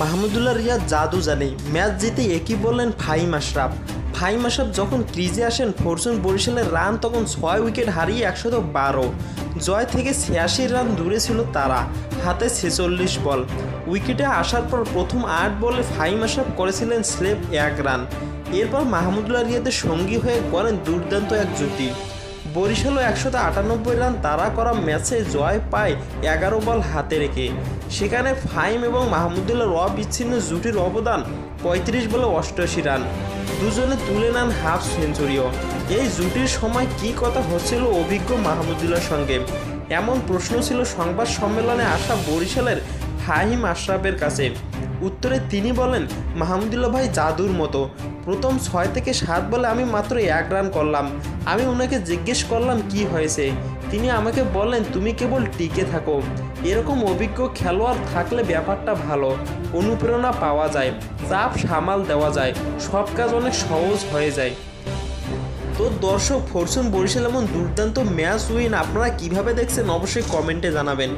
মাহমুদুল্লাহ রিয়াদ জাদু জানে, ম্যাচ জিতে একই বললেন ফাহিম আশরাফ। ফাহিম আশরাফ যখন ক্রিজে আসেন ফরচুন বরিশালের রান তখন 6 উইকেট হারিয়ে 112, জয় থেকে 86 রান দূরে ছিল তারা, হাতে 46 বল। উইকেটে আসার পর প্রথম 8 বলে ফাহিম আশরাফ করেছিলেন স্রেফ 1 রান। এরপর মাহমুদুল্লাহ রিয়াদের সঙ্গী হয়ে করেন দুর্দান্ত এক জুটি। বরিশালও 198 রান তাড়া করা ম্যাচে জয় পায় 11 বল হাতে রেখে। সেখানে ফাহিম এবং মাহমুদুল্লাহর অবিচ্ছিন্ন জুটির অবদান 35 বলে 88 রান, দুজনে তুলে নেন হাফ সেঞ্চুরিও। এই জুটির সময় কী কথা হচ্ছিল অভিজ্ঞ মাহমুদুল্লাহর সঙ্গে, এমন প্রশ্ন ছিল সংবাদ সম্মেলনে আসা বরিশালের ফাহিম আশরাফের কাছে। উত্তরে তিনি বলেন, মাহমুদুল্লাহ ভাই জাদুর মতো। প্রথম 6 থেকে 7 বলে আমি মাত্র 1 রান করলাম। আমি ওনাকে জিজ্ঞেস করলাম কি হয়েছে, তিনি আমাকে বললেন তুমি কেবল টিকে থাকো। এরকম অভিজ্ঞ খেলোয়াড় থাকলে ব্যাপারটা ভালো, অনুপ্রেরণা পাওয়া যায়, চাপ সামাল দেওয়া যায়, সব কাজ অনেক সহজ হয়ে যায়। তো দর্শক, ফরচুন বরিশাল এমন দুর্দান্ত ম্যাচ উইন আপনারা কিভাবে দেখছেন অবশ্যই কমেন্টে জানাবেন।